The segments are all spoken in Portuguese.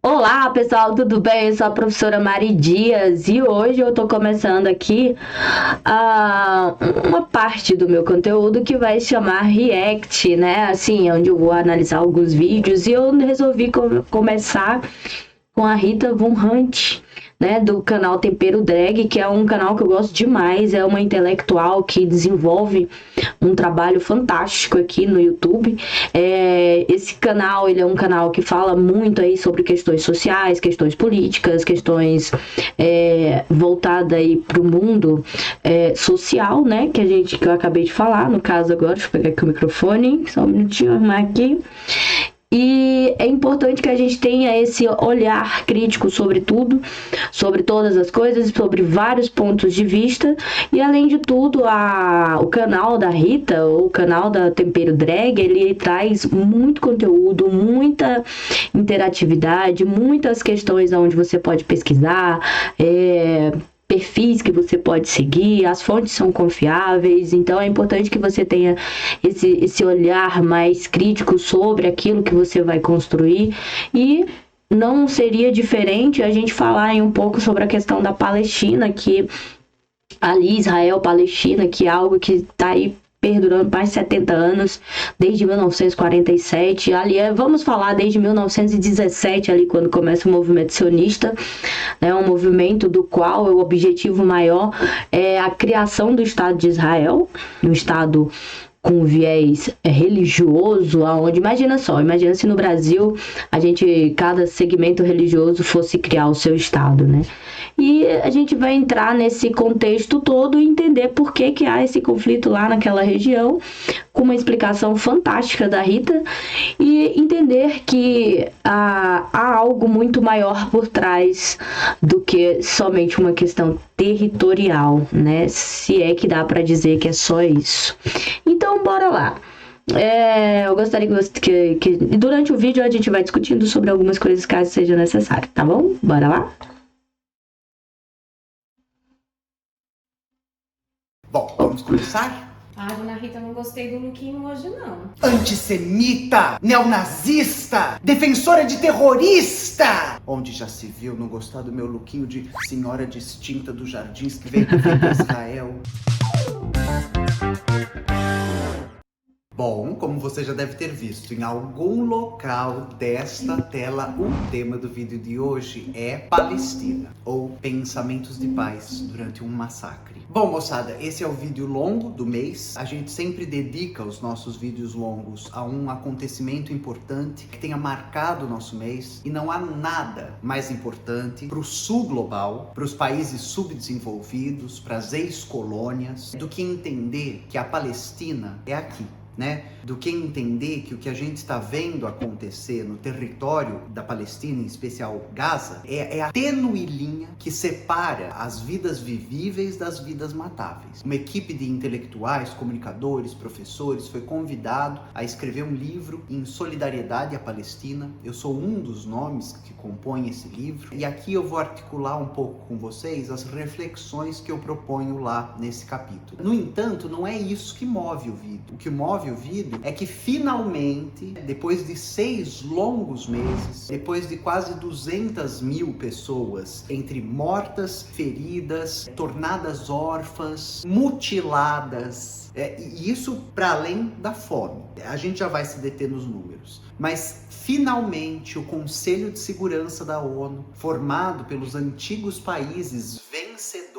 Olá, pessoal, tudo bem? Eu sou a professora Mari Dias e hoje eu tô começando aqui uma parte do meu conteúdo que vai se chamar React, né? Assim, onde eu vou analisar alguns vídeos e eu resolvi começar com a Rita Von Hunt, né, do canal Tempero Drag, que é um canal que eu gosto demais, é uma intelectual que desenvolve um trabalho fantástico aqui no YouTube. Esse canal, ele é um canal que fala muito aí sobre questões sociais, questões políticas, questões voltadas aí para o mundo social, né, que eu acabei de falar, no caso agora, deixa eu pegar aqui o microfone, só um minutinho, arrumar aqui. E é importante que a gente tenha esse olhar crítico sobre tudo, sobre todas as coisas, sobre vários pontos de vista. E além de tudo, o canal da Rita, o canal da Tempero Drag, ele traz muito conteúdo, muita interatividade, muitas questões onde você pode pesquisar, perfis que você pode seguir, as fontes são confiáveis, então é importante que você tenha esse olhar mais crítico sobre aquilo que você vai construir. E não seria diferente a gente falar um pouco sobre a questão da Palestina, que ali Israel-Palestina, que é algo que está aí perdurando mais de 70 anos, desde 1947, ali vamos falar desde 1917, ali quando começa o movimento sionista, né, um movimento do qual o objetivo maior é a criação do Estado de Israel, um Estado com viés religioso, aonde, imagina se no Brasil cada segmento religioso fosse criar o seu Estado, né? E a gente vai entrar nesse contexto todo e entender por que há esse conflito lá naquela região, com uma explicação fantástica da Rita, e entender que há algo muito maior por trás do que somente uma questão territorial, né? Se é que dá para dizer que é só isso. Então, bora lá. Eu gostaria que durante o vídeo a gente vai discutindo sobre algumas coisas caso seja necessário, tá bom? Bora lá? Bom, vamos começar? Dona Rita, não gostei do lookinho hoje, não. Antissemita, neonazista, defensora de terrorista! Onde já se viu não gostar do meu lookinho de senhora distinta dos jardins que veio defender Israel? Bom, como você já deve ter visto em algum local desta tela, o tema do vídeo de hoje é Palestina, ou pensamentos de paz durante um massacre. Bom, moçada, esse é o vídeo longo do mês. A gente sempre dedica os nossos vídeos longos a um acontecimento importante que tenha marcado o nosso mês, e não há nada mais importante para o sul global, para os países subdesenvolvidos, para as ex-colônias, do que entender que a Palestina é aqui. Né? Do que entender que o que a gente está vendo acontecer no território da Palestina, em especial Gaza, é a tênue linha que separa as vidas vivíveis das vidas matáveis. Uma equipe de intelectuais, comunicadores, professores foi convidado a escrever um livro em solidariedade à Palestina. Eu sou um dos nomes que compõem esse livro, e aqui eu vou articular um pouco com vocês as reflexões que eu proponho lá nesse capítulo. No entanto, não é isso que move o vídeo. O que move o vídeo é que finalmente, depois de 6 longos meses, depois de quase 200 mil pessoas, entre mortas, feridas, tornadas órfãs, mutiladas, e isso para além da fome. A gente já vai se deter nos números. Mas finalmente o Conselho de Segurança da ONU, formado pelos antigos países vencedores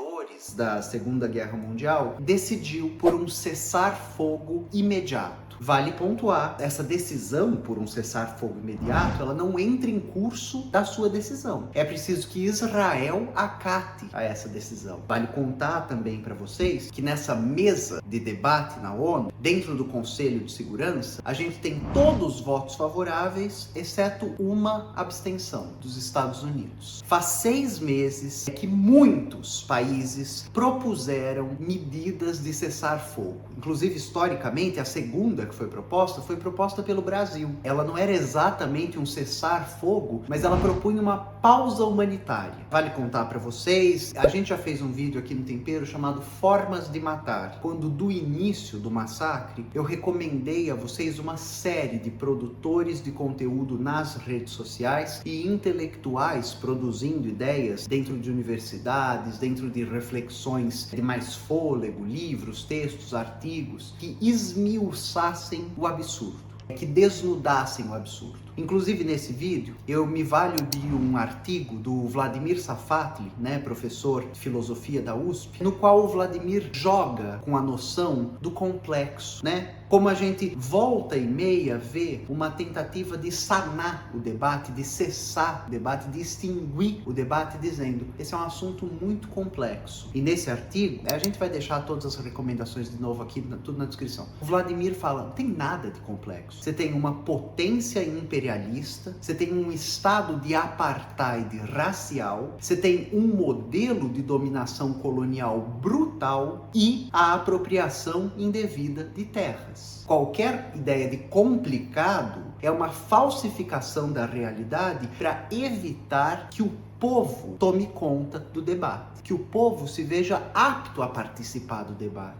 da Segunda Guerra Mundial, decidiu por um cessar-fogo imediato. Vale pontuar, essa decisão por um cessar-fogo imediato, ela não entra em curso da sua decisão. É preciso que Israel acate a essa decisão. Vale contar também para vocês que nessa mesa de debate na ONU, dentro do Conselho de Segurança, a gente tem todos os votos favoráveis, exceto uma abstenção dos Estados Unidos. Faz 6 meses que muitos países propuseram medidas de cessar-fogo. Inclusive, historicamente, a segunda que foi proposta pelo Brasil. Ela não era exatamente um cessar-fogo, mas ela propunha uma pausa humanitária. Vale contar para vocês, a gente já fez um vídeo aqui no Tempero chamado Formas de Matar, quando do início do massacre eu recomendei a vocês uma série de produtores de conteúdo nas redes sociais e intelectuais produzindo ideias dentro de universidades, dentro de reflexões de mais fôlego, livros, textos, artigos, que esmiuçassem o absurdo, que desnudassem o absurdo. Inclusive nesse vídeo eu me valho de um artigo do Vladimir Safatli, professor de filosofia da USP, no qual o Vladimir joga com a noção do complexo, como a gente volta e meia vê uma tentativa de sanar o debate, de cessar o debate, de extinguir o debate, dizendo esse é um assunto muito complexo. E nesse artigo, a gente vai deixar todas as recomendações de novo aqui, tudo na descrição. O Vladimir fala, não tem nada de complexo. Você tem uma potência imperialista, você tem um estado de apartheid racial, você tem um modelo de dominação colonial brutal e a apropriação indevida de terras. Qualquer ideia de complicado é uma falsificação da realidade para evitar que o povo tome conta do debate, que o povo se veja apto a participar do debate,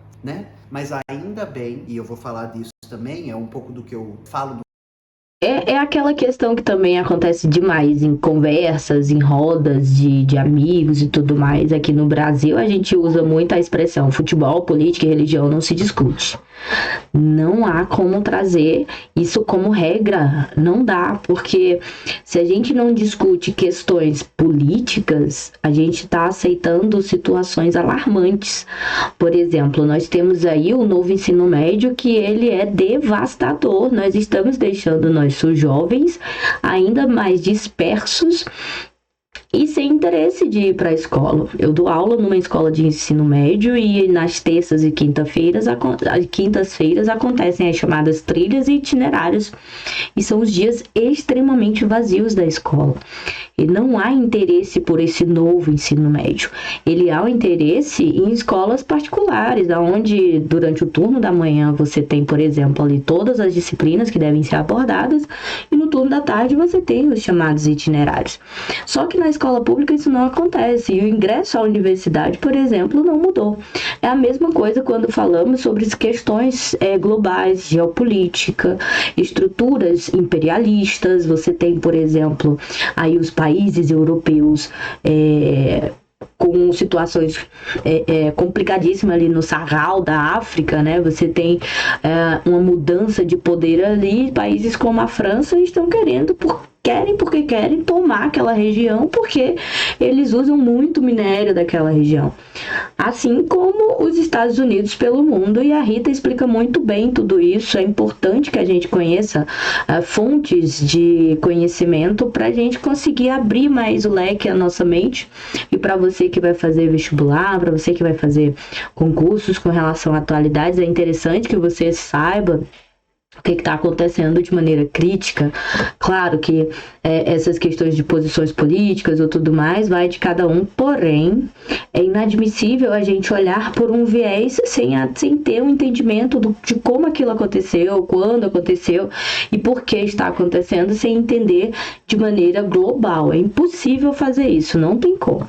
Mas ainda bem, e eu vou falar disso também, é um pouco do que eu falo no É aquela questão que também acontece demais em conversas, em rodas de amigos e tudo mais. Aqui no Brasil a gente usa muito a expressão futebol, política e religião não se discute. Não há como trazer isso como regra, não dá, porque se a gente não discute questões políticas, a gente está aceitando situações alarmantes. Por exemplo, nós temos aí o novo ensino médio, que ele é devastador. Nós estamos deixando nossos jovens ainda mais dispersos e sem interesse de ir para a escola. Eu dou aula numa escola de ensino médio e nas terças e quintas-feiras acontecem as chamadas trilhas e itinerários, e são os dias extremamente vazios da escola. E não há interesse por esse novo ensino médio. Ele há o interesse em escolas particulares, onde durante o turno da manhã você tem, por exemplo, ali todas as disciplinas que devem ser abordadas, e no turno da tarde você tem os chamados itinerários. Só que na escola pública isso não acontece, e o ingresso à universidade, por exemplo, não mudou. É a mesma coisa quando falamos sobre as questões globais, geopolítica, estruturas imperialistas. Você tem, por exemplo, aí os países europeus com situações complicadíssimas ali no Sahel da África, Você tem uma mudança de poder ali. Países como a França estão querendo porque querem tomar aquela região, porque eles usam muito minério daquela região. Assim como os Estados Unidos pelo mundo, e a Rita explica muito bem tudo isso. É importante que a gente conheça fontes de conhecimento para a gente conseguir abrir mais o leque, a nossa mente. E para você que vai fazer vestibular, para você que vai fazer concursos com relação a atualidades, é interessante que você saiba o que está acontecendo de maneira crítica. Claro que essas questões de posições políticas ou tudo mais vai de cada um, porém é inadmissível a gente olhar por um viés sem ter um entendimento de como aquilo aconteceu, quando aconteceu e por que está acontecendo, sem entender de maneira global. É impossível fazer isso, não tem como.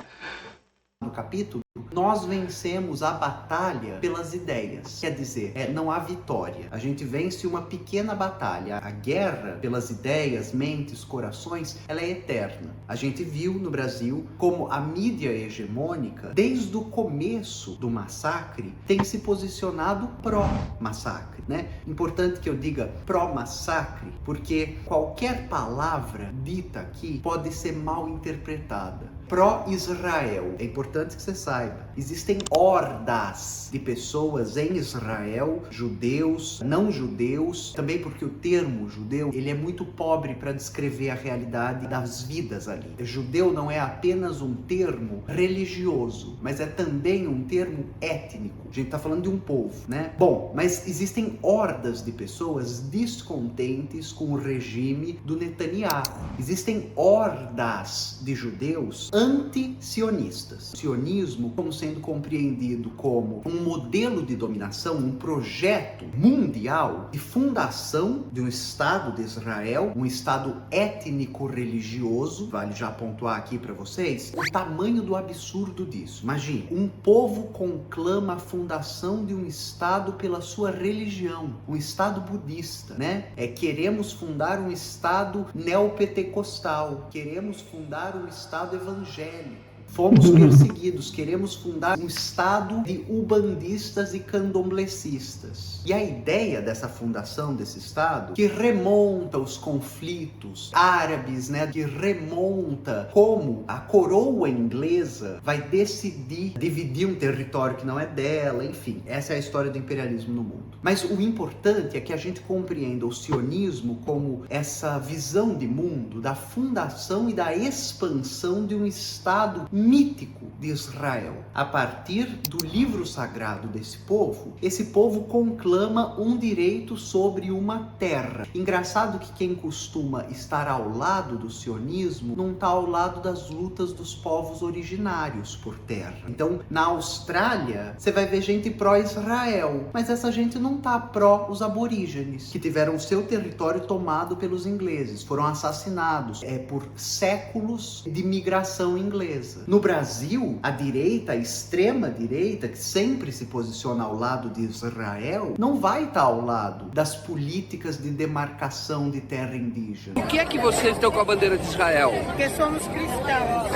No capítulo, nós vencemos a batalha pelas ideias. Quer dizer, não há vitória. A gente vence uma pequena batalha. A guerra pelas ideias, mentes, corações, ela é eterna. A gente viu no Brasil como a mídia hegemônica, desde o começo do massacre, tem se posicionado pró-massacre, Importante que eu diga pró-massacre, porque qualquer palavra dita aqui pode ser mal interpretada. Pró-Israel. É importante que você saiba. Existem hordas de pessoas em Israel, judeus, não judeus, também porque o termo judeu, ele é muito pobre para descrever a realidade das vidas ali. Judeu não é apenas um termo religioso, mas é também um termo étnico. A gente está falando de um povo, Bom, mas existem hordas de pessoas descontentes com o regime do Netanyahu. Existem hordas de judeus anti-sionistas. O sionismo como sendo compreendido como um modelo de dominação, um projeto mundial de fundação de um Estado de Israel, um Estado étnico-religioso. Vale já pontuar aqui para vocês o tamanho do absurdo disso. Imagine, um povo conclama a fundação de um Estado pela sua religião, um Estado budista, né? Queremos fundar um Estado neopentecostal, queremos fundar um Estado evangélico. Fomos perseguidos, queremos fundar um estado de ubandistas e candomblecistas. E a ideia dessa fundação desse estado, que remonta os conflitos árabes, né, que remonta como a coroa inglesa vai decidir dividir um território que não é dela, enfim, essa é a história do imperialismo no mundo. Mas o importante é que a gente compreenda o sionismo como essa visão de mundo da fundação e da expansão de um estado mítico de Israel. A partir do livro sagrado desse povo, esse povo conclama um direito sobre uma terra. Engraçado que quem costuma estar ao lado do sionismo não está ao lado das lutas dos povos originários por terra. Então, na Austrália, você vai ver gente pró-Israel, mas essa gente não está pró os aborígenes, que tiveram o seu território tomado pelos ingleses, foram assassinados por séculos de migração inglesa. No Brasil, a direita, a extrema-direita, que sempre se posiciona ao lado de Israel, não vai estar ao lado das políticas de demarcação de terra indígena. Por que é que vocês estão com a bandeira de Israel? Porque somos cristãos,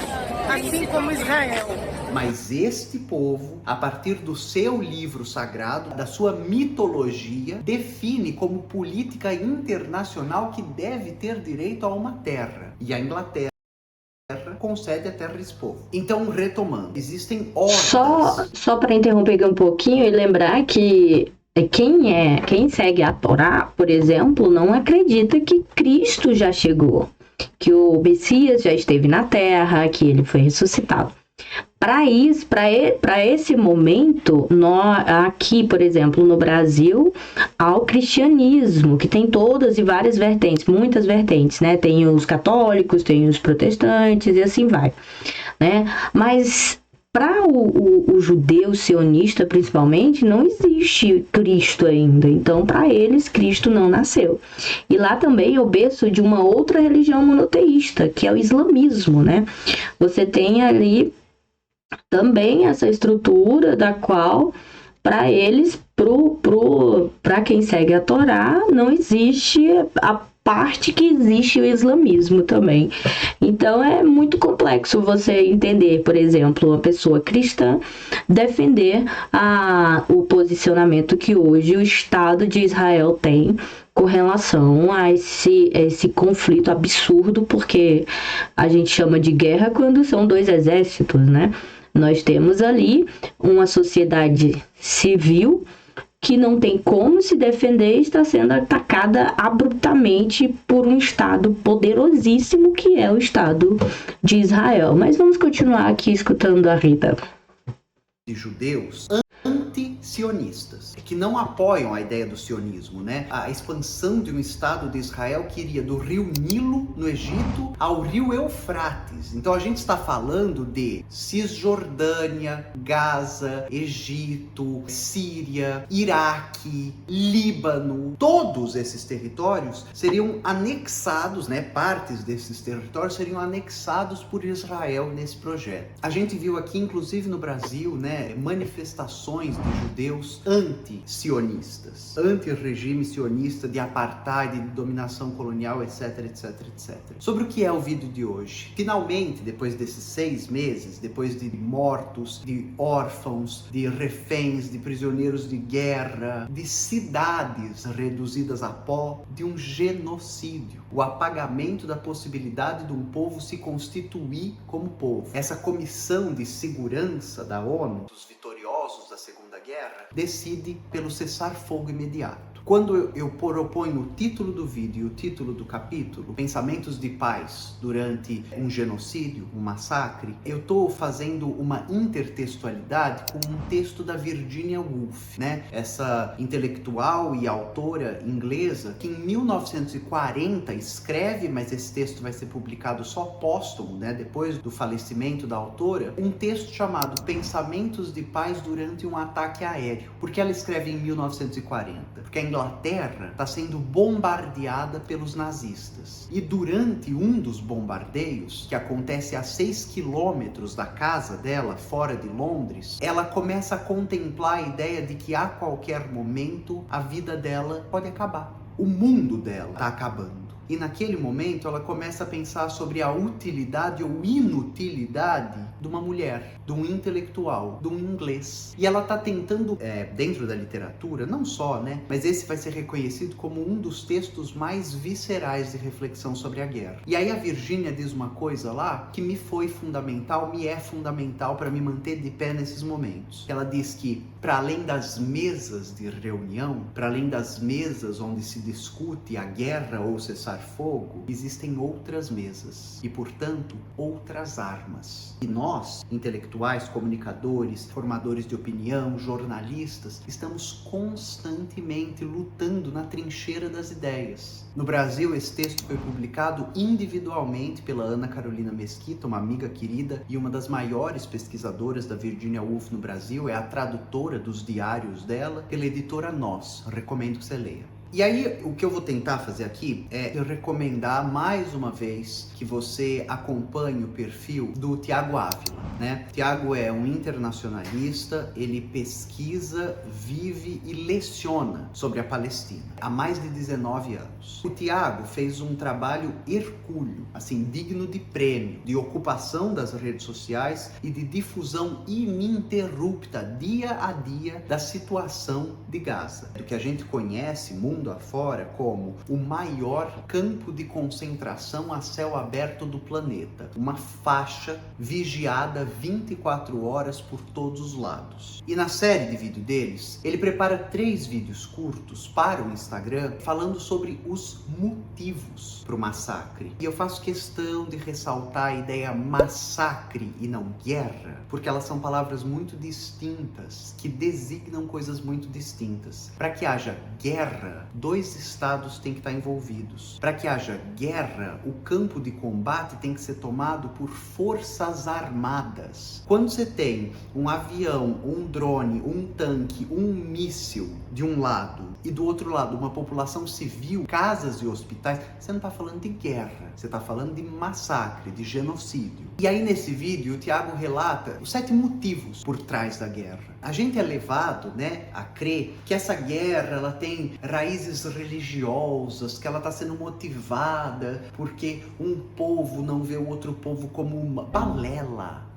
assim como Israel. Mas este povo, a partir do seu livro sagrado, da sua mitologia, define como política internacional que deve ter direito a uma terra. E a Inglaterra concede a terra a esse povo. Então, retomando, existem hordas... Só para interromper aqui um pouquinho e lembrar que quem segue a Torá, por exemplo, não acredita que Cristo já chegou, que o Messias já esteve na Terra, que ele foi ressuscitado. Para esse momento, aqui, por exemplo, no Brasil, há o cristianismo, que tem todas e várias vertentes, muitas vertentes, né? Tem os católicos, tem os protestantes e assim vai, né? Mas para o judeu sionista, principalmente, não existe Cristo ainda. Então, para eles, Cristo não nasceu. E lá também é o berço de uma outra religião monoteísta, que é o islamismo, né? Você tem ali também essa estrutura da qual, para eles, para quem segue a Torá, não existe a parte que existe o islamismo também. Então é muito complexo você entender, por exemplo, uma pessoa cristã defender o posicionamento que hoje o Estado de Israel tem com relação a esse conflito absurdo, porque a gente chama de guerra quando são dois exércitos, né? Nós temos ali uma sociedade civil que não tem como se defender e está sendo atacada abruptamente por um Estado poderosíssimo que é o Estado de Israel. Mas vamos continuar aqui escutando a Rita. De judeus anti-sionistas, que não apoiam a ideia do sionismo, né? A expansão de um Estado de Israel que iria do rio Nilo, no Egito, ao rio Eufrates. Então a gente está falando de Cisjordânia, Gaza, Egito, Síria, Iraque, Líbano. Todos esses territórios seriam anexados, né? Partes desses territórios seriam anexados por Israel nesse projeto. A gente viu aqui, inclusive no Brasil, né? Manifestações de judeus anti-sionistas, anti-regime sionista de apartheid, de dominação colonial, etc, etc, etc. Sobre o que é o vídeo de hoje. Finalmente, depois desses 6 meses, depois de mortos, de órfãos, de reféns, de prisioneiros de guerra, de cidades reduzidas a pó, de um genocídio, o apagamento da possibilidade de um povo se constituir como povo. Essa comissão de segurança da ONU, dos vitoriosos da Segunda Guerra, decide pelo cessar-fogo imediato. Quando eu proponho o título do vídeo e o título do capítulo, Pensamentos de Pais durante um genocídio, um massacre, eu estou fazendo uma intertextualidade com um texto da Virginia Woolf, né? Essa intelectual e autora inglesa que em 1940 escreve, mas esse texto vai ser publicado só póstumo, né? Depois do falecimento da autora, um texto chamado Pensamentos de Pais durante um ataque aéreo. Por que ela escreve em 1940? Porque a Inglaterra está sendo bombardeada pelos nazistas. E durante um dos bombardeios, que acontece a 6 quilômetros da casa dela, fora de Londres, ela começa a contemplar a ideia de que a qualquer momento a vida dela pode acabar. O mundo dela está acabando. E naquele momento ela começa a pensar sobre a utilidade ou inutilidade de uma mulher, de um intelectual, de um inglês. E ela está tentando, dentro da literatura, não só, né? Mas esse vai ser reconhecido como um dos textos mais viscerais de reflexão sobre a guerra. E aí a Virginia diz uma coisa lá que me foi fundamental, me é fundamental para me manter de pé nesses momentos. Ela diz que, para além das mesas de reunião, para além das mesas onde se discute a guerra ou cessar fogo, existem outras mesas e, portanto, outras armas. E nós, intelectuais, comunicadores, formadores de opinião, jornalistas, estamos constantemente lutando na trincheira das ideias. No Brasil, esse texto foi publicado individualmente pela Ana Carolina Mesquita, uma amiga querida e uma das maiores pesquisadoras da Virginia Woolf no Brasil, é a tradutora dos diários dela, pela editora Nós. Recomendo que você leia. E aí, o que eu vou tentar fazer aqui é recomendar mais uma vez que você acompanhe o perfil do Tiago Ávila, né? Tiago é um internacionalista, ele pesquisa, vive e leciona sobre a Palestina há mais de 19 anos. O Tiago fez um trabalho hercúleo, assim, digno de prêmio, de ocupação das redes sociais e de difusão ininterrupta, dia a dia, da situação de Gaza, do que a gente conhece, mundo afora, como o maior campo de concentração a céu aberto do planeta. Uma faixa vigiada 24 horas por todos os lados. E na série de vídeo deles, ele prepara 3 vídeos curtos para o Instagram falando sobre os motivos para o massacre. E eu faço questão de ressaltar a ideia massacre e não guerra, porque elas são palavras muito distintas, que designam coisas muito distintas. Para que haja guerra, 2 estados têm que estar envolvidos. Para que haja guerra, o campo de combate tem que ser tomado por forças armadas. Quando você tem um avião, um drone, um tanque, um míssil de um lado e do outro lado uma população civil, casas e hospitais, você não está falando de guerra, você está falando de massacre, de genocídio. E aí nesse vídeo o Tiago relata os 7 motivos por trás da guerra. A gente é levado, né, a crer que essa guerra ela tem raízes religiosas, que ela está sendo motivada porque um povo não vê o outro povo como uma balela.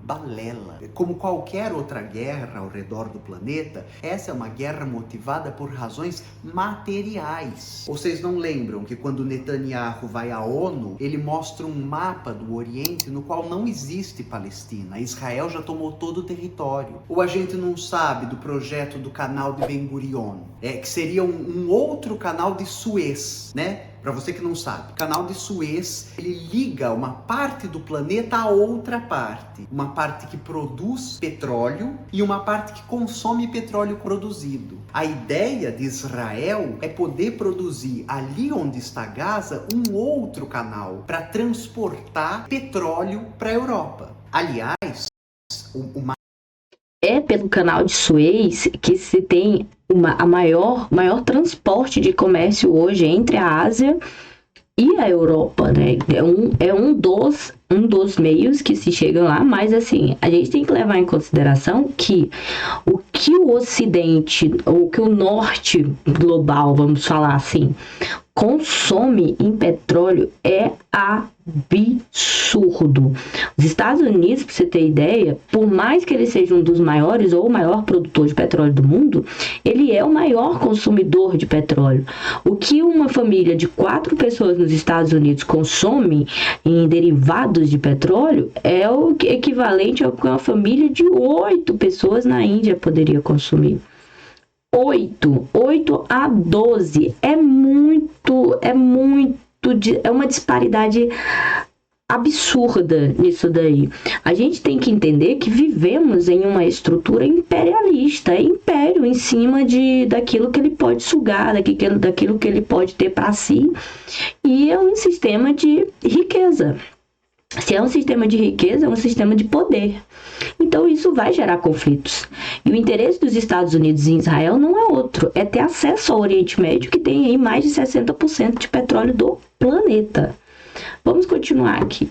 Como qualquer outra guerra ao redor do planeta, essa é uma guerra motivada por razões materiais. Vocês não lembram que quando Netanyahu vai à ONU, ele mostra um mapa do Oriente no qual não existe Palestina. Israel já tomou todo o território. Ou a gente não sabe do projeto do canal de Ben Gurion, que seria um outro canal de Suez, né? Para você que não sabe, o canal de Suez, ele liga uma parte do planeta a outra parte. Uma parte que produz petróleo e uma parte que consome petróleo produzido. A ideia de Israel é poder produzir ali onde está Gaza um outro canal para transportar petróleo para a Europa. Aliás, é pelo canal de Suez que se tem a maior transporte de comércio hoje entre a Ásia e a Europa, né? É um dos meios que se chega lá, mas assim, a gente tem que levar em consideração que o Ocidente, ou que o Norte global, vamos falar assim, consome em petróleo é absurdo. Os Estados Unidos, para você ter ideia, por mais que ele seja um dos maiores ou o maior produtor de petróleo do mundo, ele é o maior consumidor de petróleo. O que uma família de 4 pessoas nos Estados Unidos consome em derivados de petróleo é o equivalente ao que uma família de 8 pessoas na Índia poderia consumir. 8 a 12. É uma disparidade absurda nisso daí. A gente tem que entender que vivemos em uma estrutura imperialista, é império em cima daquilo que ele pode sugar, daquilo que ele pode ter para si, e é um sistema de riqueza. Se é um sistema de riqueza, é um sistema de poder. Então isso vai gerar conflitos. E o interesse dos Estados Unidos em Israel não é outro, é ter acesso ao Oriente Médio, que tem aí mais de 60% de petróleo do planeta. Vamos continuar aqui.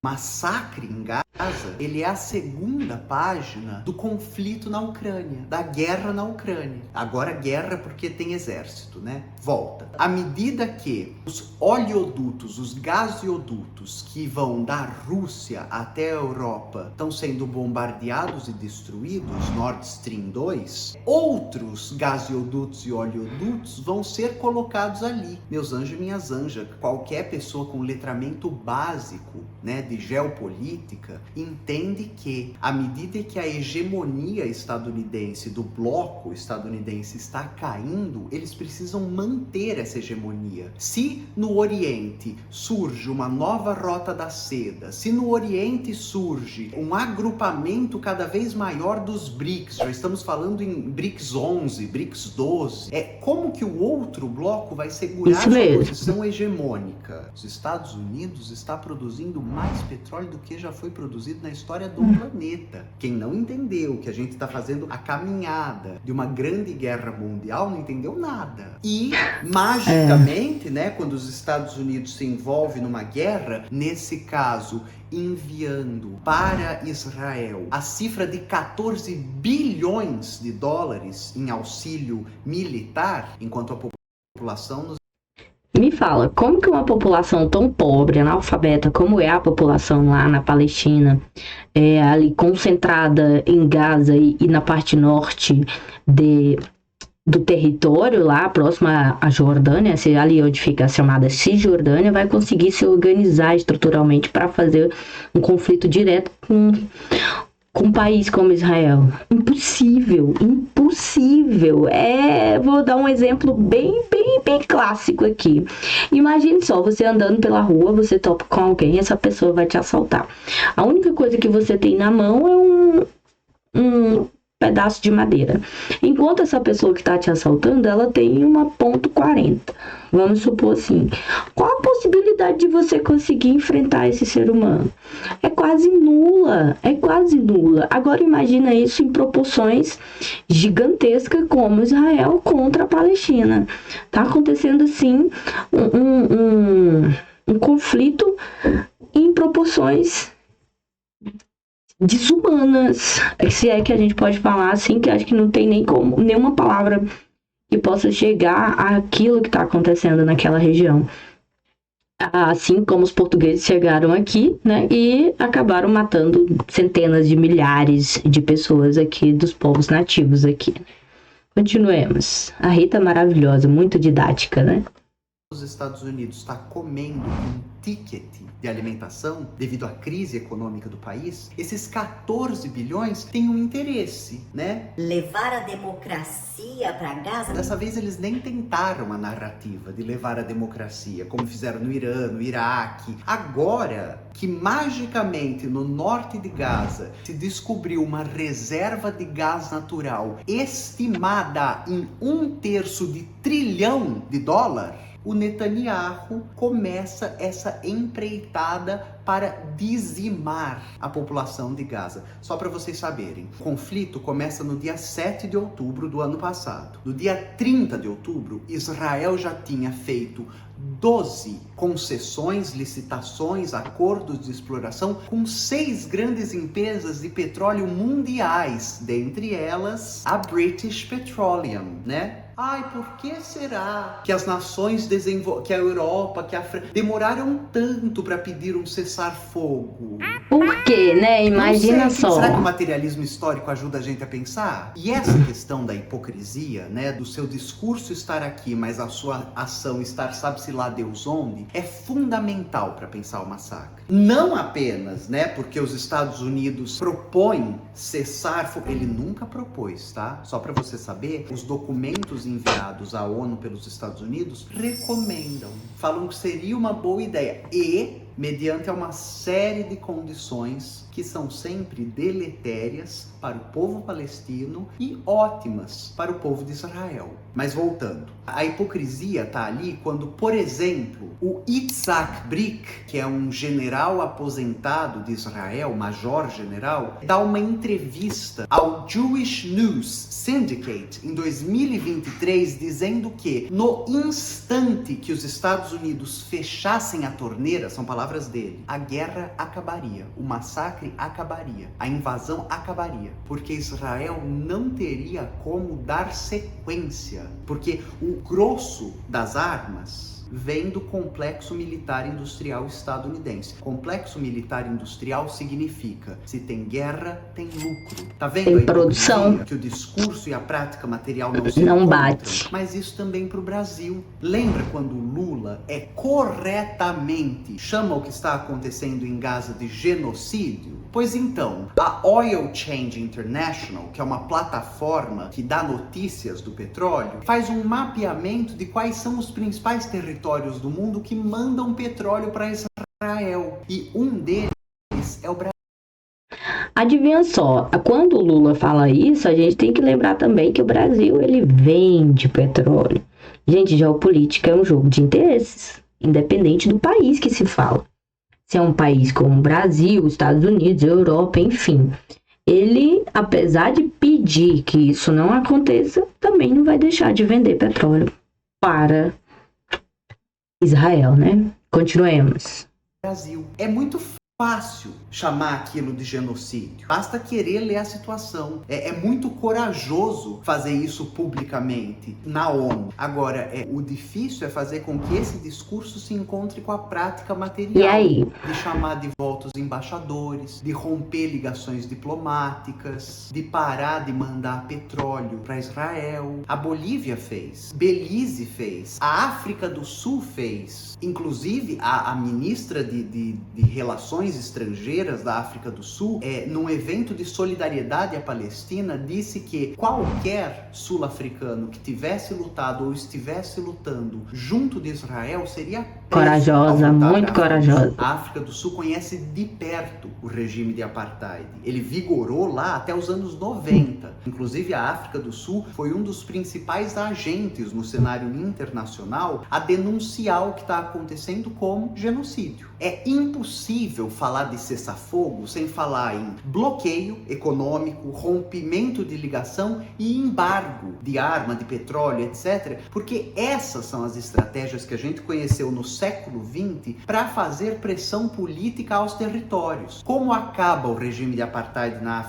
Massacre em Gaza, ele é a segunda página do conflito na Ucrânia, da guerra na Ucrânia. Agora guerra porque tem exército, né? Volta. À medida que os oleodutos, os gasodutos que vão da Rússia até a Europa estão sendo bombardeados e destruídos, Nord Stream 2, outros gasodutos e oleodutos vão ser colocados ali. Meus anjos e minhas anjas, qualquer pessoa com letramento básico, né, de geopolítica, entende que à medida que a hegemonia estadunidense, do bloco estadunidense, está caindo, eles precisam manter essa hegemonia. Se no Oriente surge uma nova rota da seda, se no Oriente surge um agrupamento cada vez maior dos BRICS, já estamos falando em BRICS 11, BRICS 12, como que o outro bloco vai segurar sua posição hegemônica? Os Estados Unidos está produzindo mais petróleo do que já foi produzido na história do planeta. Quem não entendeu que a gente está fazendo a caminhada de uma grande guerra mundial não entendeu nada. E, magicamente, né, quando os Estados Unidos se envolvem numa guerra, nesse caso, enviando para Israel a cifra de 14 bilhões de dólares em auxílio militar, enquanto a população nos... Me fala, como que uma população tão pobre, analfabeta, como é a população lá na Palestina, ali concentrada em Gaza e na parte norte do território lá, próximo à Jordânia, ali onde fica a chamada Cisjordânia, vai conseguir se organizar estruturalmente para fazer um conflito direto com um país como Israel? Impossível. Vou dar um exemplo bem clássico aqui. Imagine só, você andando pela rua, você topa com alguém, essa pessoa vai te assaltar. A única coisa que você tem na mão é um pedaço de madeira. Enquanto essa pessoa que está te assaltando, ela tem uma .40. Vamos supor assim. Qual a possibilidade de você conseguir enfrentar esse ser humano? É quase nula. Agora imagina isso em proporções gigantescas como Israel contra a Palestina. Tá acontecendo assim um conflito em proporções desumanas, se é que a gente pode falar assim, que acho que não tem nenhuma palavra que possa chegar àquilo que está acontecendo naquela região. Assim como os portugueses chegaram aqui, né, e acabaram matando centenas de milhares de pessoas aqui, dos povos nativos aqui. Continuemos. A Rita é maravilhosa, muito didática, né? Os Estados Unidos está comendo um ticket de alimentação devido à crise econômica do país, esses 14 bilhões têm um interesse, né? Levar a democracia para Gaza. Dessa vez eles nem tentaram a narrativa de levar a democracia, como fizeram no Irã, no Iraque. Agora que magicamente no norte de Gaza se descobriu uma reserva de gás natural estimada em $1/3 trilhão, o Netanyahu começa essa empreitada para dizimar a população de Gaza. Só para vocês saberem, o conflito começa no dia 7 de outubro do ano passado. No dia 30 de outubro, Israel já tinha feito 12 concessões, licitações, acordos de exploração com 6 grandes empresas de petróleo mundiais, dentre elas a British Petroleum, né? Ai, por que será que as nações que a Europa, que a França demoraram tanto para pedir um cessar-fogo? Por quê, né? Imagina Não sei. só. Será que o materialismo histórico ajuda a gente a pensar? E essa questão da hipocrisia, né, do seu discurso estar aqui, mas a sua ação estar sabe-se lá Deus onde, é fundamental para pensar o massacre. Não apenas, né, porque os Estados Unidos propõem cessar, ele nunca propôs, tá? Só para você saber, os documentos enviados à ONU pelos Estados Unidos recomendam, falam que seria uma boa ideia e mediante uma série de condições que são sempre deletérias para o povo palestino e ótimas para o povo de Israel. Mas voltando, a hipocrisia está ali quando, por exemplo, o Itzhak Brick, que é um general aposentado de Israel, major-general, dá uma entrevista ao Jewish News Syndicate em 2023 dizendo que no instante que os Estados Unidos fechassem a torneira, são palavras dele, a guerra acabaria, o massacre acabaria, a invasão acabaria, porque Israel não teria como dar sequência, porque o grosso das armas vem do complexo militar industrial estadunidense. Complexo militar industrial significa, se tem guerra, tem lucro. Tá vendo? Tem produção. Que o discurso e a prática material não não bate. Mas isso também para o Brasil. Lembra quando o Lula corretamente chama o que está acontecendo em Gaza de genocídio? Pois então, a Oil Change International, que é uma plataforma que dá notícias do petróleo, faz um mapeamento de quais são os principais territórios do mundo que mandam petróleo para Israel. E um deles é o Brasil. Adivinha só, quando o Lula fala isso, a gente tem que lembrar também que o Brasil, ele vende petróleo. Gente, geopolítica é um jogo de interesses, independente do país que se fala. Se é um país como o Brasil, Estados Unidos, Europa, enfim. Ele, apesar de pedir que isso não aconteça, também não vai deixar de vender petróleo para Israel, né? Continuemos. Brasil. É muito fácil chamar aquilo de genocídio. Basta querer ler a situação. É muito corajoso fazer isso publicamente na ONU. Agora, o difícil é fazer com que esse discurso se encontre com a prática material. E aí? De chamar de volta os embaixadores, de romper ligações diplomáticas, de parar de mandar petróleo para Israel. A Bolívia fez, Belize fez, a África do Sul fez. Inclusive, a ministra de Relações Estrangeiras da África do Sul, num evento de solidariedade à Palestina, disse que qualquer sul-africano que tivesse lutado ou estivesse lutando junto de Israel seria corajosa, muito corajosa. A África do Sul conhece de perto o regime de apartheid. Ele vigorou lá até os anos 90. Inclusive, a África do Sul foi um dos principais agentes no cenário internacional a denunciar o que está acontecendo como genocídio. É impossível falar de cessar-fogo sem falar em bloqueio econômico, rompimento de ligação e embargo de arma, de petróleo, etc. Porque essas são as estratégias que a gente conheceu no século XX para fazer pressão política aos territórios. Como acaba o regime de apartheid na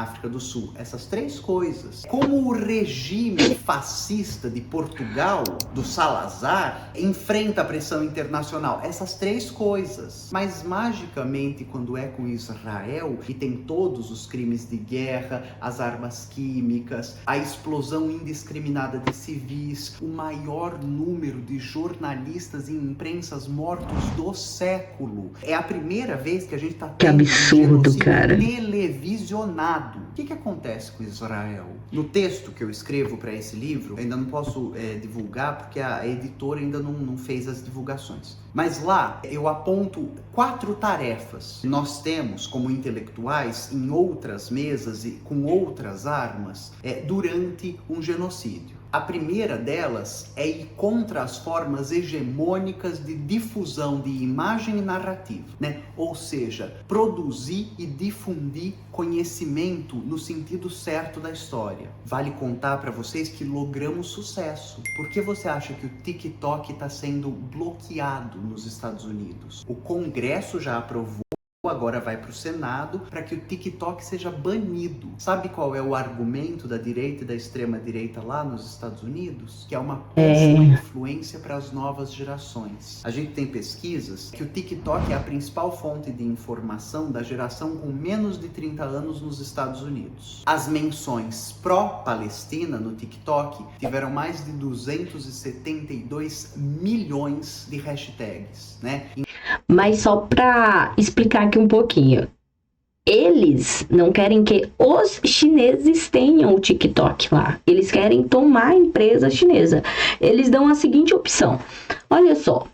África do Sul? Essas três coisas. Como o regime fascista de Portugal, do Salazar, enfrenta a pressão internacional? Essas três coisas. Mas magicamente, quando é com Israel, e tem todos os crimes de guerra, as armas químicas, a explosão indiscriminada de civis, o maior número de jornalistas e imprensas mortos do século. É a primeira vez que a gente está tendo um genocídio televisionado. O que acontece com Israel? No texto que eu escrevo para esse livro, ainda não posso divulgar porque a editora ainda não fez as divulgações. Mas lá eu aponto 4 tarefas que nós temos como intelectuais em outras mesas e com outras armas durante um genocídio. A primeira delas é ir contra as formas hegemônicas de difusão de imagem e narrativa, né? Ou seja, produzir e difundir conhecimento no sentido certo da história. Vale contar para vocês que logramos sucesso. Por que você acha que o TikTok está sendo bloqueado nos Estados Unidos? O Congresso já aprovou agora vai para o Senado para que o TikTok seja banido. Sabe qual é o argumento da direita e da extrema-direita lá nos Estados Unidos? Que é uma péssima influência para as novas gerações. A gente tem pesquisas que o TikTok é a principal fonte de informação da geração com menos de 30 anos nos Estados Unidos. As menções pró-Palestina no TikTok tiveram mais de 272 milhões de hashtags, né? Mas só para explicar aqui um pouquinho. Eles não querem que os chineses tenham o TikTok lá. Eles querem tomar a empresa chinesa. Eles dão a seguinte opção. Olha só.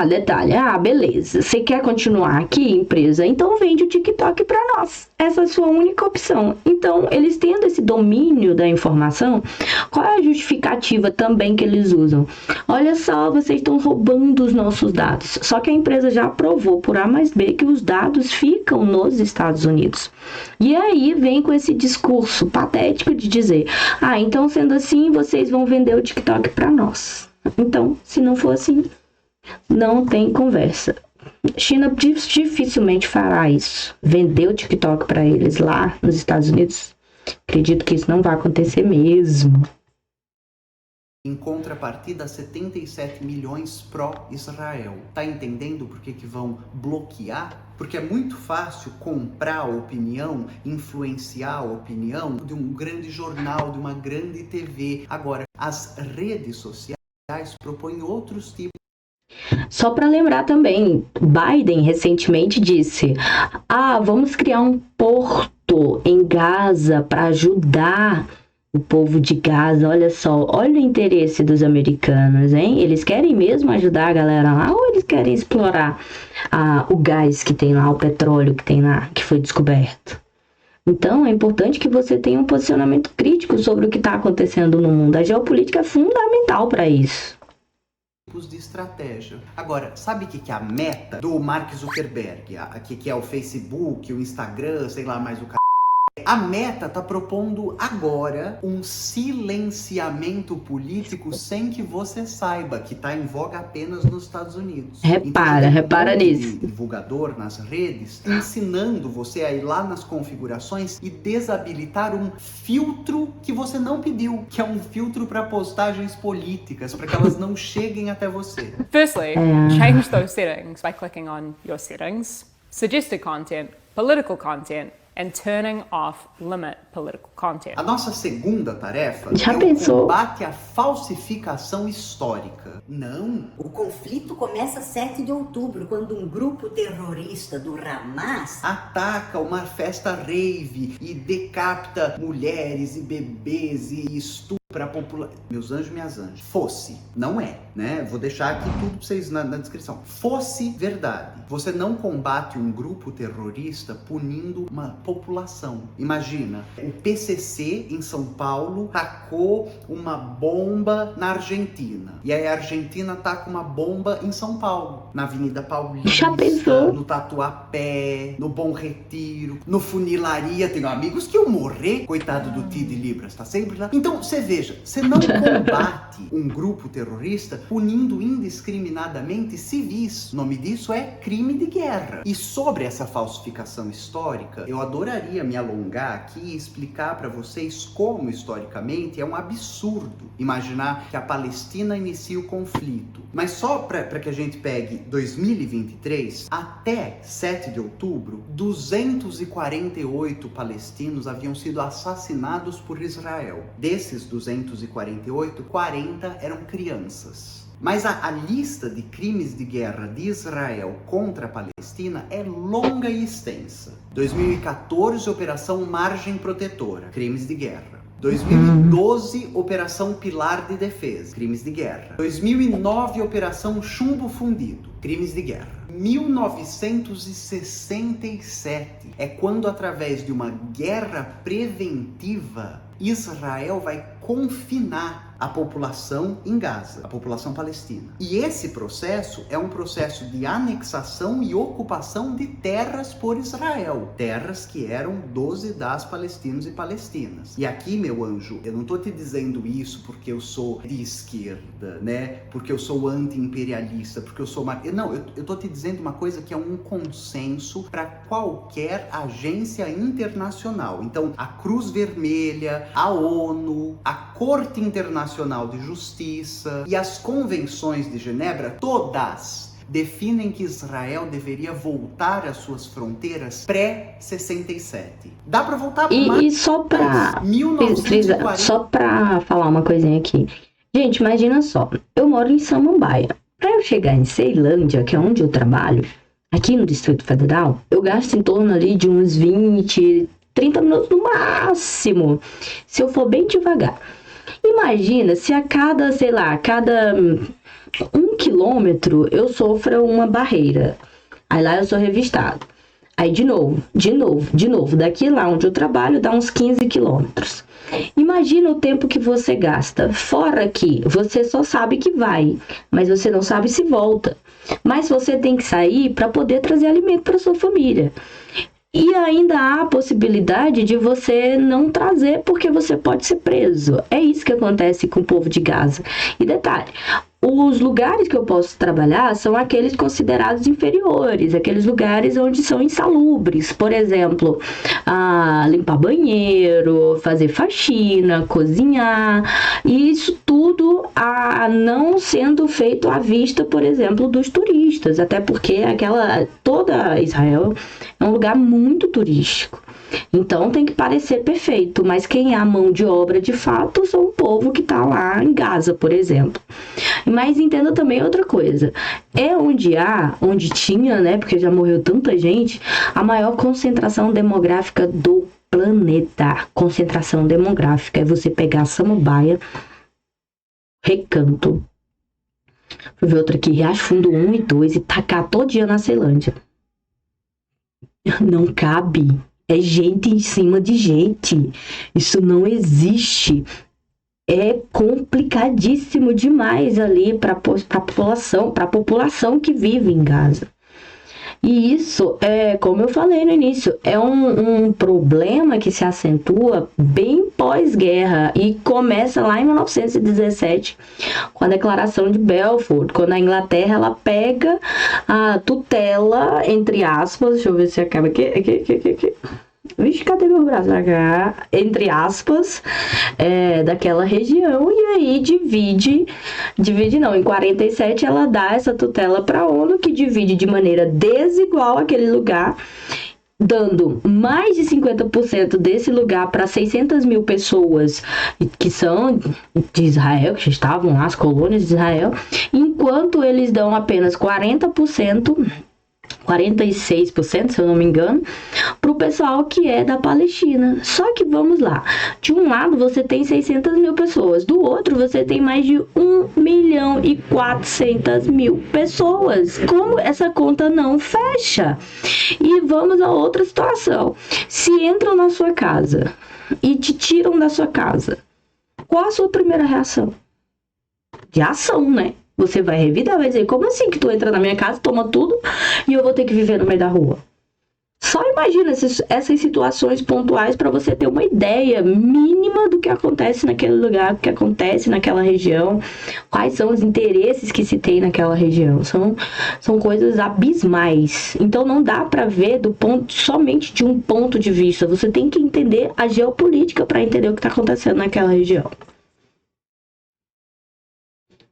Detalhe. Beleza. Você quer continuar aqui, empresa? Então vende o TikTok para nós. Essa é a sua única opção. Então, eles tendo esse domínio da informação, qual é a justificativa também que eles usam? Olha só, vocês estão roubando os nossos dados. Só que a empresa já aprovou por A mais B que os dados ficam nos Estados Unidos. E aí vem com esse discurso patético de dizer, então sendo assim, vocês vão vender o TikTok para nós. Então, se não for assim, não tem conversa. China dificilmente fará isso. Vender o TikTok para eles lá nos Estados Unidos. Acredito que isso não vai acontecer mesmo. Em contrapartida, 77 milhões pró-Israel. Tá entendendo por que vão bloquear? Porque é muito fácil comprar a opinião, influenciar a opinião de um grande jornal, de uma grande TV. Agora, as redes sociais propõem outros tipos. Só para lembrar também, Biden recentemente disse, vamos criar um porto em Gaza para ajudar o povo de Gaza. Olha só, olha o interesse dos americanos, hein? Eles querem mesmo ajudar a galera lá ou eles querem explorar o gás que tem lá, o petróleo que tem lá, que foi descoberto? Então, é importante que você tenha um posicionamento crítico sobre o que está acontecendo no mundo. A geopolítica é fundamental para isso. De estratégia. Agora, sabe o que é a meta do Mark Zuckerberg? Que é o Facebook, o Instagram, sei lá mais o c... A Meta tá propondo agora um silenciamento político sem que você saiba, que tá em voga apenas nos Estados Unidos. Repara nisso. Divulgador nas redes, ensinando você a ir lá nas configurações e desabilitar um filtro que você não pediu, que é um filtro para postagens políticas, para que elas não cheguem até você. Firstly, change those settings by clicking on Your Settings, Suggested Content, Political Content, and turning off limit political content. A nossa segunda tarefa o combate à falsificação histórica. Não. O conflito começa 7 de outubro, quando um grupo terrorista do Hamas ataca uma festa rave e decapita mulheres e bebês e estupra a população. Meus anjos, minhas anjas. Fosse, não é, né? Vou deixar aqui tudo pra vocês na descrição. Fosse verdade. Você não combate um grupo terrorista punindo uma população. Imagina, o PCC em São Paulo tacou uma bomba na Argentina. E aí a Argentina taca uma bomba em São Paulo. Na Avenida Paulista, no Tatuapé, no Bom Retiro, no Funilaria. Tenho amigos que iam morrer. Coitado do Tid Libras, tá sempre lá. Então, você veja, você não combate um grupo terrorista punindo indiscriminadamente civis. O nome disso é crime de guerra. E sobre essa falsificação histórica, eu adoraria me alongar aqui e explicar para vocês como, historicamente, é um absurdo imaginar que a Palestina inicia o conflito. Mas só para que a gente pegue 2023, até 7 de outubro, 248 palestinos haviam sido assassinados por Israel. Desses 248, 40 eram crianças. Mas a lista de crimes de guerra de Israel contra a Palestina é longa e extensa. 2014, Operação Margem Protetora, crimes de guerra. 2012, Operação Pilar de Defesa, crimes de guerra. 2009, Operação Chumbo Fundido, crimes de guerra. 1967 é quando, através de uma guerra preventiva, Israel vai confinar a população em Gaza, a população palestina. E esse processo é um processo de anexação e ocupação de terras por Israel, terras que eram das palestinos e palestinas. E aqui, meu anjo, eu não tô te dizendo isso porque eu sou de esquerda, né? Porque eu sou anti-imperialista, porque eu sou... Não, eu tô te dizendo uma coisa que é um consenso para qualquer agência internacional. Então, a Cruz Vermelha, a ONU, a Corte Internacional de Justiça e as convenções de Genebra, todas definem que Israel deveria voltar às suas fronteiras pré-67. Dá para voltar E só para 1940. Só para falar uma coisinha aqui. Gente, imagina só, eu moro em Samambaia. Para eu chegar em Ceilândia, que é onde eu trabalho, aqui no Distrito Federal, eu gasto em torno ali de uns 20, 30 minutos no máximo, se eu for bem devagar. Imagina se a cada 1 quilômetro eu sofra uma barreira. Aí lá eu sou revistado. Aí de novo. Daqui lá onde eu trabalho dá uns 15 quilômetros. Imagina o tempo que você gasta. Fora que você só sabe que vai, mas você não sabe se volta. Mas você tem que sair para poder trazer alimento para sua família. E ainda há a possibilidade de você não trazer porque você pode ser preso. É isso que acontece com o povo de Gaza. E detalhe, os lugares que eu posso trabalhar são aqueles considerados inferiores, aqueles lugares onde são insalubres. Por exemplo, limpar banheiro, fazer faxina, cozinhar. E isso tudo não sendo feito à vista, por exemplo, dos turistas. Até porque toda Israel é um lugar muito turístico. Então tem que parecer perfeito, mas quem é a mão de obra de fato são o povo que está lá em Gaza, por exemplo. Mas entenda também outra coisa, é onde tinha, né, porque já morreu tanta gente, a maior concentração demográfica do planeta. Concentração demográfica é você pegar Samambaia, Recanto, vou ver outra aqui, Riacho Fundo 1 e 2 e tacar todo dia na Ceilândia. Não cabe. É gente em cima de gente. Isso não existe. É complicadíssimo demais ali para a população que vive em Gaza. E isso, como eu falei no início, é um problema que se acentua bem pós-guerra e começa lá em 1917, com a Declaração de Balfour, quando a Inglaterra ela pega a tutela, entre aspas, deixa eu ver se acaba aqui. Vixe, cadê meu braço? Entre aspas, daquela região, e aí divide não, em 47 ela dá essa tutela para a ONU, que divide de maneira desigual aquele lugar, dando mais de 50% desse lugar para 600 mil pessoas que são de Israel, que já estavam lá, as colônias de Israel, enquanto eles dão apenas 46%, se eu não me engano, para o pessoal que é da Palestina. Só que vamos lá, de um lado você tem 600 mil pessoas, do outro você tem mais de 1.400.000 pessoas. Como essa conta não fecha? E vamos a outra situação. Se entram na sua casa e te tiram da sua casa, qual a sua primeira reação? De ação, né? Você vai revidar, vai dizer, como assim que tu entra na minha casa, toma tudo e eu vou ter que viver no meio da rua? Só imagina essas situações pontuais para você ter uma ideia mínima do que acontece naquele lugar, do que acontece naquela região, quais são os interesses que se tem naquela região. São coisas abismais. Então não dá para ver somente de um ponto de vista. Você tem que entender a geopolítica para entender o que está acontecendo naquela região.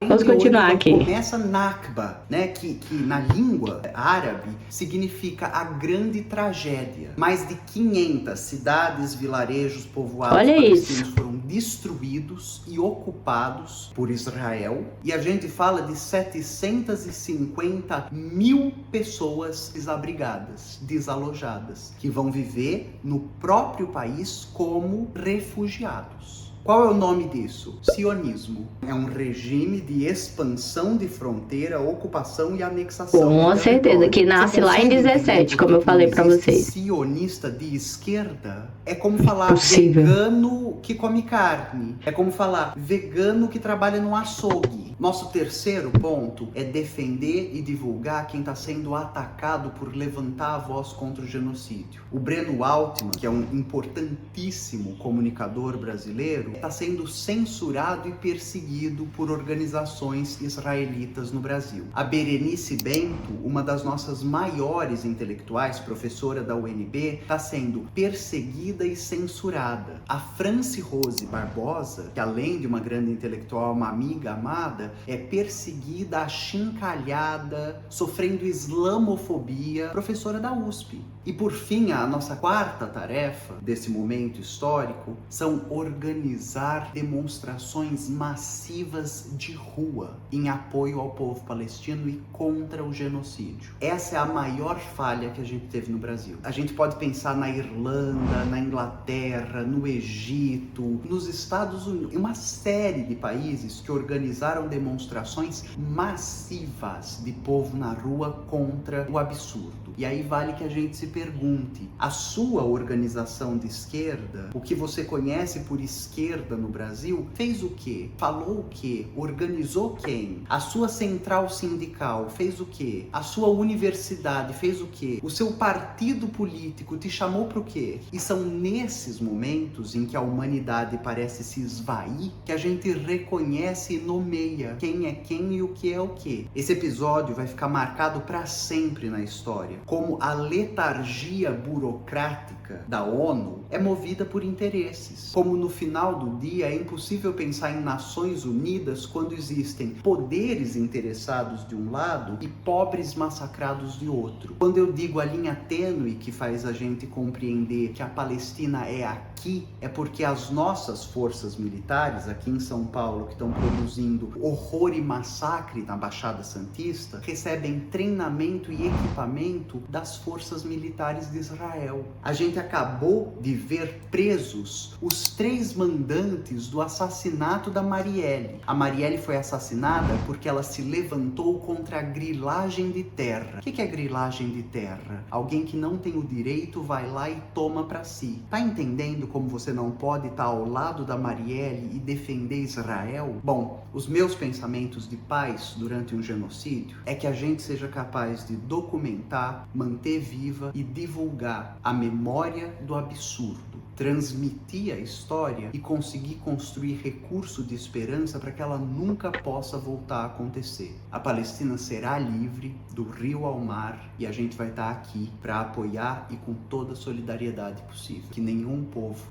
Vamos continuar aqui. Começa Nakba, né, que na língua árabe significa a grande tragédia. Mais de 500 cidades, vilarejos, povoados palestinos foram destruídos e ocupados por Israel. E a gente fala de 750 mil pessoas desabrigadas, desalojadas, que vão viver no próprio país como refugiados. Qual é o nome disso? Sionismo. É um regime de expansão de fronteira, ocupação e anexação. Com certeza, que nasce lá em 17, como eu falei pra vocês. Sionista de esquerda é como falar Possível. vegano que come carne. É como falar vegano que trabalha no açougue. Nosso terceiro ponto é defender e divulgar quem está sendo atacado por levantar a voz contra o genocídio. O Breno Altman, que é um importantíssimo comunicador brasileiro, está sendo censurado e perseguido por organizações israelitas no Brasil. A Berenice Bento, uma das nossas maiores intelectuais, professora da UNB, está sendo perseguida e censurada. A Franci Rose Barbosa, que além de uma grande intelectual, uma amiga amada, é perseguida, achincalhada, sofrendo islamofobia, professora da USP. E por fim, a nossa quarta tarefa desse momento histórico são organizar demonstrações massivas de rua em apoio ao povo palestino e contra o genocídio. Essa é a maior falha que a gente teve no Brasil. A gente pode pensar na Irlanda, na Inglaterra, no Egito, nos Estados Unidos, uma série de países que organizaram demonstrações massivas de povo na rua contra o absurdo. E aí vale que a gente se pergunte, a sua organização de esquerda, o que você conhece por esquerda no Brasil, fez o quê? Falou o quê? Organizou quem? A sua central sindical fez o quê? A sua universidade fez o quê? O seu partido político te chamou para o quê? E são nesses momentos em que a humanidade parece se esvair que a gente reconhece e nomeia quem é quem e o que é o que. Esse episódio vai ficar marcado para sempre na história, como a letargia burocrática da ONU é movida por interesses. Como no final do dia é impossível pensar em Nações Unidas quando existem poderes interessados de um lado e pobres massacrados de outro. Quando eu digo a linha tênue que faz a gente compreender que a Palestina é aqui, é porque as nossas forças militares aqui em São Paulo, que estão produzindo horror e massacre na Baixada Santista, recebem treinamento e equipamento das forças militares de Israel. A gente acabou de ver presos os 3 mandantes do assassinato da Marielle. A Marielle foi assassinada porque ela se levantou contra a grilagem de terra. O que é grilagem de terra? Alguém que não tem o direito vai lá e toma para si. Tá entendendo como você não pode estar ao lado da Marielle e defender Israel? Bom, os meus pensamentos de paz durante um genocídio é que a gente seja capaz de documentar, manter viva e divulgar a memória do absurdo, transmitir a história e conseguir construir recurso de esperança para que ela nunca possa voltar a acontecer. A Palestina será livre do rio ao mar e a gente vai estar aqui para apoiar e com toda a solidariedade possível. Que nenhum povo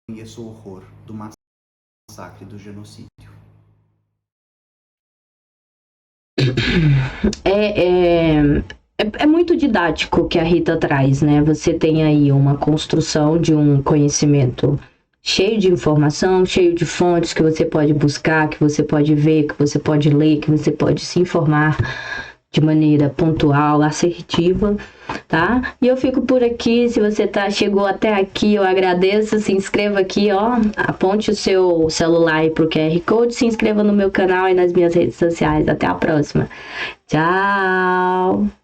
conheça o horror do massacre do genocídio. É muito didático o que a Rita traz, né? Você tem aí uma construção de um conhecimento cheio de informação, cheio de fontes que você pode buscar, que você pode ver, que você pode ler, que você pode se informar de maneira pontual, assertiva, tá? E eu fico por aqui. Se você chegou até aqui, eu agradeço. Se inscreva aqui, ó, aponte o seu celular aí pro QR Code, se inscreva no meu canal e nas minhas redes sociais. Até a próxima. Tchau!